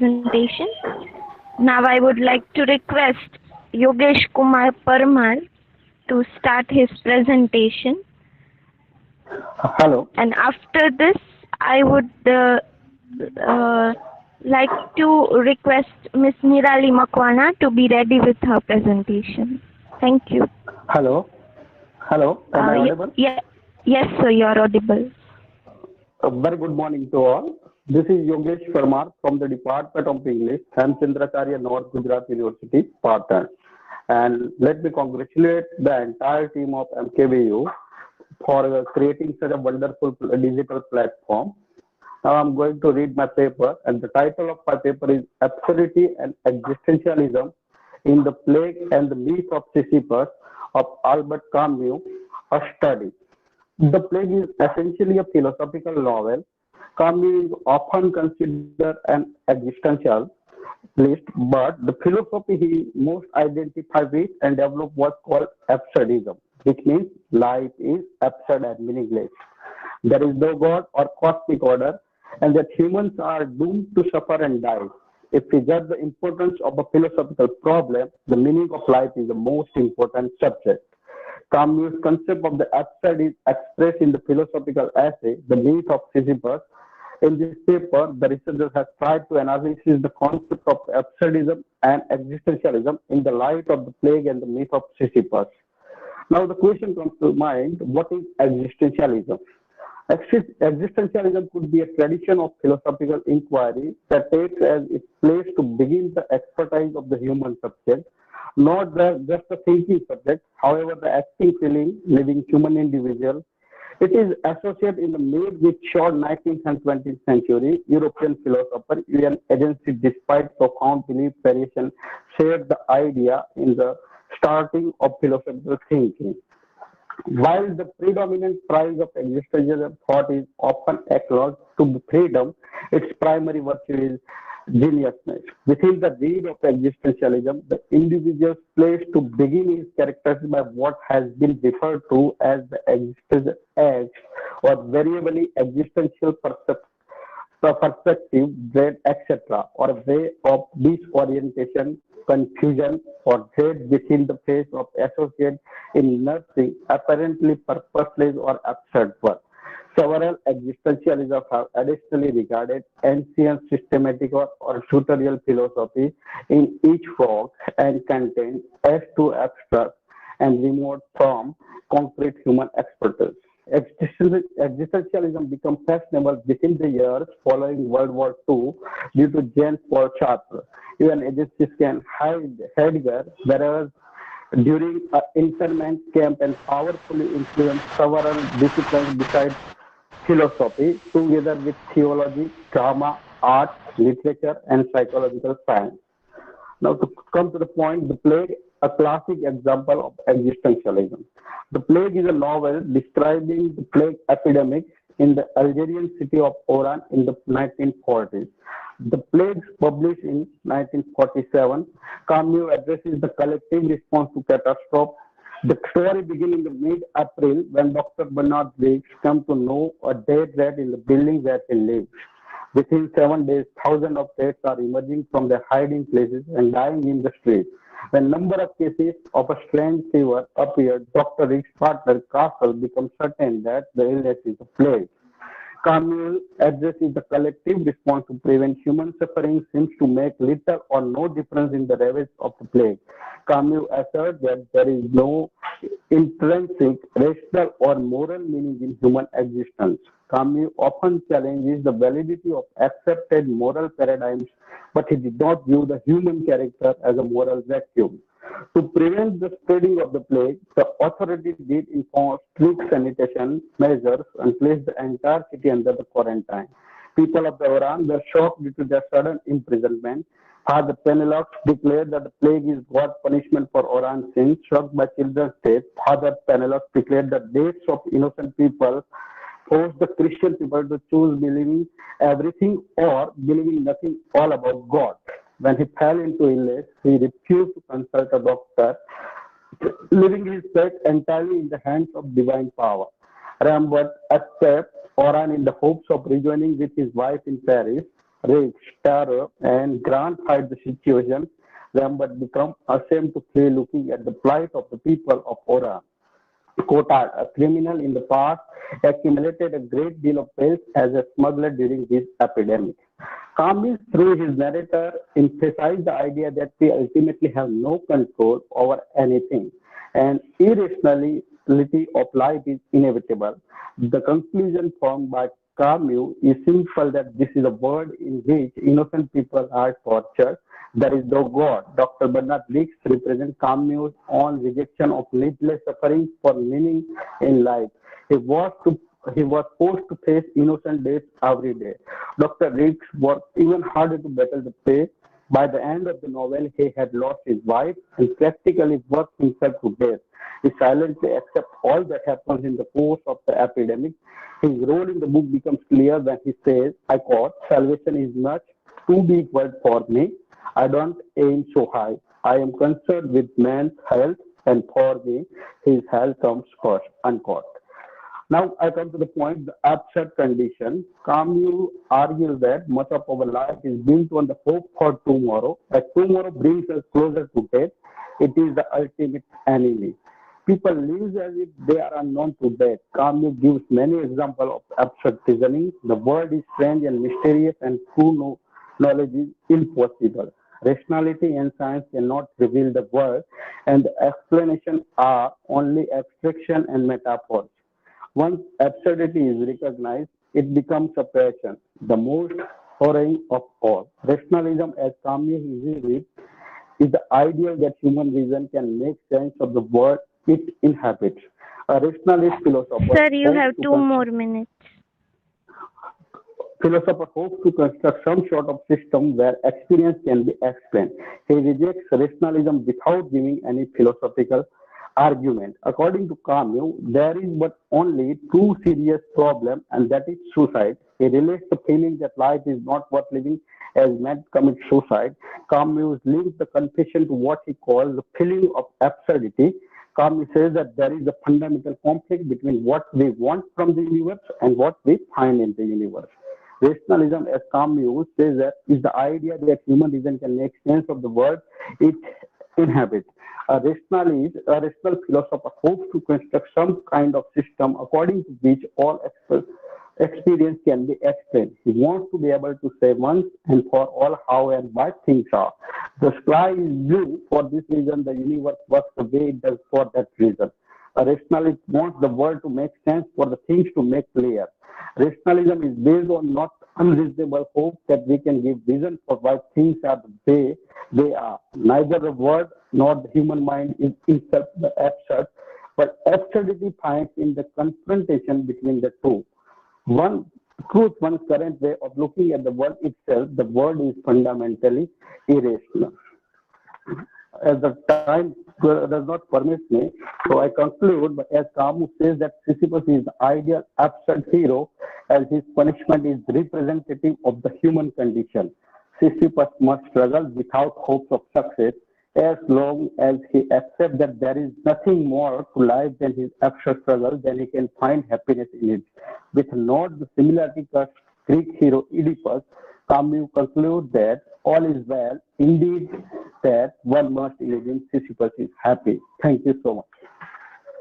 presentation. Now I would like to request Yogesh Kumar Parmar to start his presentation. Hello. And after this, I would uh, like to request Miss Nirali Makwana to be ready with her presentation. Thank you. Hello. Hello. Am I audible? Yes, sir, you are audible. A very good morning to all. This is Yogesh Parmar from the Department of English, Hemchandracharya, North Gujarat University, Patan. And let me congratulate the entire team of MKBU for creating such a wonderful digital platform. Now I'm going to read my paper, and the title of my paper is Absurdity and Existentialism in the Plague and the Myth of Sisyphus of Albert Camus, a study. The Plague is essentially a philosophical novel. Camus is often considered an existentialist, but the philosophy he most identified with and developed was called absurdism, which means life is absurd and meaningless. There is no God or cosmic order, and that humans are doomed to suffer and die. If we judge the importance of a philosophical problem, the meaning of life is the most important subject. Camus' concept of the absurd is expressed in the philosophical essay, The Myth of Sisyphus. In this paper, the researchers have tried to analyze the concept of absurdism and existentialism in the light of the plague and the myth of Sisyphus. Now, the question comes to mind, what is existentialism? Existentialism could be a tradition of philosophical inquiry that takes as its place to begin the expertise of the human subject, not just the thinking subject, however, the acting, feeling, living human individual. It is associated in the mid with short 19th and 20th century European philosopher UN Agency, despite profound belief variation, shared the idea in the starting of philosophical thinking. While the predominant prize of existentialism thought is often acknowledged to be freedom, its primary virtue is geniusness. Within the read of existentialism, the individual's place to begin is characterized by what has been referred to as the existential edge or variably existential perspective, dread, etc., or a way of disorientation, confusion, or dread within the face of associate in nursing apparently purposeless or absurd work. Several existentialisms have additionally regarded ancient systematic or tutorial philosophy in each form and content as too abstract and remote from concrete human expertise. Existentialism became fashionable within the years following World War II due to Jean-Paul Sartre. Even Egyptian Heidegger, whereas during an internment camp and powerfully influenced several disciplines besides philosophy, together with theology, drama, art, literature, and psychological science. Now, to come to the point, The Plague, a classic example of existentialism. The Plague is a novel describing the plague epidemic in the Algerian city of Oran in the 1940s. The Plague, published in 1947, Camus addresses the collective response to catastrophe. The story begins in the mid-April when Dr. Bernard Briggs came to know a dead rat in the building where he lived. Within 7 days, thousands of rats are emerging from their hiding places and dying in the streets. When number of cases of a strange fever appeared, Dr. Rick's partner, Castle, becomes certain that the illness is a plague. Camus addresses the collective response to prevent human suffering seems to make little or no difference in the ravages of the plague. Camus asserts that there is no intrinsic, rational, or moral meaning in human existence. Camus often challenges the validity of accepted moral paradigms, but he did not view the human character as a moral vacuum. To prevent the spreading of the plague, the authorities did enforce strict sanitation measures and placed the entire city under the quarantine. People of the Oran were shocked due to their sudden imprisonment. Father Penelux declared that the plague is God's punishment for Oran's sins. Shocked by children's death, Father Penelux declared that deaths of innocent people forced the Christian people to choose believing everything or believing nothing all about God. When he fell into illness, he refused to consult a doctor, leaving his fate entirely in the hands of divine power. Rambert escaped Oran in the hopes of rejoining with his wife in Paris. rage, terror, and grandify the situation, Rambert became ashamed to flee looking at the plight of the people of Oran. Cotard, a criminal in the past, accumulated a great deal of wealth as a smuggler during this epidemic. Camus, through his narrator, emphasized the idea that we ultimately have no control over anything, and irrationality of life is inevitable. The conclusion formed by Camus is simple that this is a world in which innocent people are tortured. There is no God. Dr. Bernard Riggs represents Camus' own rejection of needless suffering for meaning in life. He was to he was forced to face innocent deaths every day. Dr. Riggs worked even harder to battle the pain. By the end of the novel, he had lost his wife and practically worked himself to death. He silently accepts all that happens in the course of the epidemic. His role in the book becomes clear when he says, I quote, salvation is not too big word for me. I don't aim so high. I am concerned with man's health, and for me, his health comes first, unquote. Now I come to the point, the absurd condition. Camus argues that much of our life is built on the hope for tomorrow. That tomorrow brings us closer to death. It is the ultimate enemy. People live as if they are unknown to death. Camus gives many examples of absurd reasoning. The world is strange and mysterious, and true knowledge is impossible. Rationality and science cannot reveal the world, and the explanations are only abstraction and metaphors. Once absurdity is recognized, it becomes a passion, the most horrifying of all. Rationalism, as Camus uses it, is the ideal that human reason can make sense of the world it inhabits. A rationalist philosopher Sir, you hopes have to, 2 more minutes. philosopher hopes to construct some sort of system where experience can be explained. He rejects rationalism without giving any philosophical argument. According to Camus, there is but only two serious problem, and that is suicide. He relates the feeling that life is not worth living as men commit suicide. Camus links the confession to what he calls the feeling of absurdity. Camus says that there is a fundamental conflict between what we want from the universe and what we find in the universe. Rationalism, as Camus says, that is the idea that human reason can make sense of the world it inhabits. A rational philosopher hopes to construct some kind of system according to which all experience can be explained. He wants to be able to say once and for all how and why things are. The sky is blue for this reason, the universe works the way it does for that reason. A rationalist wants the world to make sense for the things to make clear. Rationalism is based on not unreasonable hope that we can give reason for why things are the way they are. Neither the world nor the human mind is itself the absurd, but absurdity finds in the confrontation between the two. One truth, one current way of looking at the world itself, the world is fundamentally irrational. As the time does not permit me, so I conclude, but as Camus says that Sisyphus is the ideal absurd hero, as his punishment is representative of the human condition. Sisyphus must struggle without hopes of success as long as he accepts that there is nothing more to life than his absurd struggle, then he can find happiness in it. With not the similarity to Greek hero Oedipus, Camus concludes that all is well, indeed that one must imagine Sisyphus is happy. Thank you so much.